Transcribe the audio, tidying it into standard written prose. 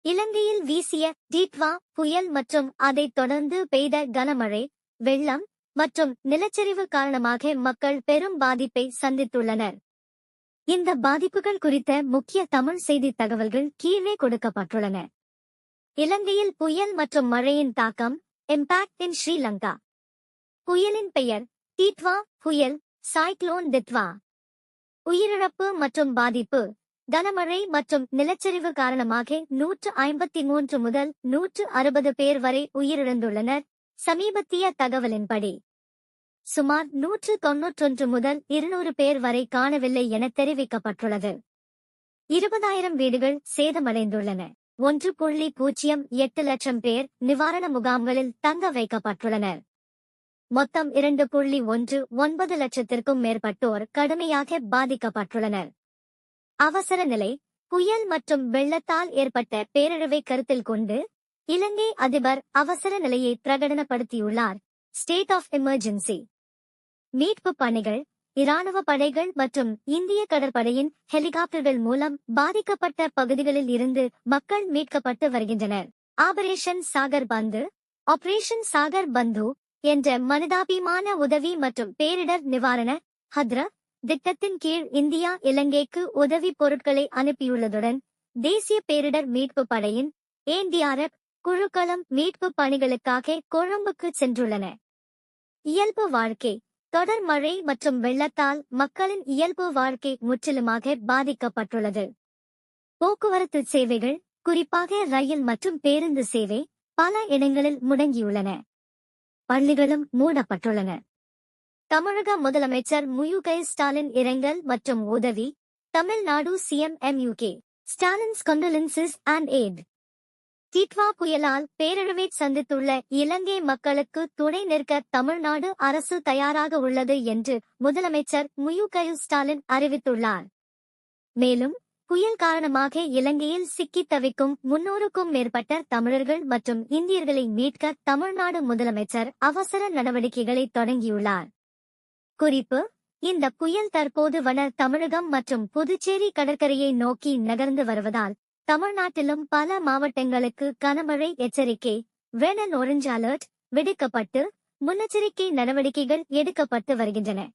இலங்கையில் வீசிய டிட்வா புயல் மற்றும் அதைத் தொடர்ந்து பெய்த கனமழை, வெள்ளம் மற்றும் நிலச்சரிவு காரணமாக மக்கள் பெரும் பாதிப்பை சந்தித்துள்ளனர். இந்த பாதிப்புகள் குறித்த முக்கிய தமிழ் செய்தி தகவல்கள் கீழே கொடுக்கப்பட்டுள்ளன. இலங்கையில் புயல் மற்றும் மழையின் தாக்கம். Impact in Sri Lanka. புயலின் பெயர் டிட்வா புயல், சைக்ளோன் டிட்வா. உயிரிழப்பு மற்றும் பாதிப்பு. கனமழை மற்றும் நிலச்சரிவு காரணமாக 153 முதல் 160 பேர் வரை உயிரிழந்துள்ளனர். சமீபத்திய தகவலின்படி சுமார் 191 முதல் 200 பேர் வரை காணவில்லை என தெரிவிக்கப்பட்டுள்ளது. 20,000 வீடுகள் சேதமடைந்துள்ளன. 1.08 லட்சம் பேர் நிவாரண முகாம்களில் தங்க வைக்கப்பட்டுள்ளனர். மொத்தம் 2.19 லட்சத்திற்கும் மேற்பட்டோர் கடுமையாக பாதிக்கப்பட்டுள்ளனர். அவசர நிலை. புயல் மற்றும் வெள்ளத்தால் ஏற்பட்ட பேரழிவை கருத்தில் கொண்டு இலங்கை அதிபர் அவசர நிலையை பிரகடனப்படுத்தியுள்ளார். State of emergency. மீட்பு பணிகள். இராணுவ படைகள் மற்றும் இந்திய கடற்படையின் ஹெலிகாப்டர்கள் மூலம் பாதிக்கப்பட்ட பகுதிகளில் இருந்து மக்கள் மீட்கப்பட்டு வருகின்றனர். ஆபரேஷன் சாகர் பந்து. ஆபரேஷன் சாகர் பந்து என்ற மனிதாபிமான உதவி மற்றும் பேரிடர் நிவாரண ஹத்ர திட்டத்தின் கீழ் இந்தியா இலங்கைக்கு உதவி பொருட்களை அனுப்பியுள்ளதுடன் தேசிய பேரிடர் மீட்பு படையின் NDRF குழுக்களும் மீட்பு பணிகளுக்காக கொழும்புக்கு சென்றுள்ளன. இயல்பு வாழ்க்கை. தொடர் மழை மற்றும் வெள்ளத்தால் மக்களின் இயல்பு வாழ்க்கை முற்றிலுமாக பாதிக்கப்பட்டுள்ளது. போக்குவரத்து சேவைகள், குறிப்பாக ரயில் மற்றும் பேருந்து சேவை, பல இடங்களில் முடங்கியுள்ளன. பள்ளிகளும் மூடப்பட்டுள்ளன. தமிழக முதலமைச்சர் மு.க. ஸ்டாலின் இரங்கல் மற்றும் உதவி. Tamil Nadu CM MUK Stalin's condolences and eight. Ditwah புயலால் பேரழிவை சந்தித்துள்ள இலங்கை மக்களுக்கு துணை நிற்க தமிழ்நாடு அரசு தயாராக உள்ளது என்று முதலமைச்சர் மு.க. ஸ்டாலின் அறிவித்துள்ளார். மேலும் புயல் காரணமாக இலங்கையில் சிக்கித் தவிக்கும் 300க்கும் மேற்பட்ட தமிழர்கள் மற்றும் இந்தியர்களை மீட்க தமிழ்நாடு முதலமைச்சர் அவசர நடவடிக்கைகளை தொடங்கியுள்ளார். குறிப்பு: இந்த புயல் தற்போது வட தமிழகம் மற்றும் புதுச்சேரி கடற்கரையை நோக்கி நகர்ந்து வருவதால் தமிழ்நாட்டிலும் பல மாவட்டங்களுக்கு கனமழை எச்சரிக்கை ரெட் அண்ட் ஆரஞ்சு அலர்ட் விடுக்கப்பட்டு முன்னெச்சரிக்கை நடவடிக்கைகள் எடுக்கப்பட்டு வருகின்றன.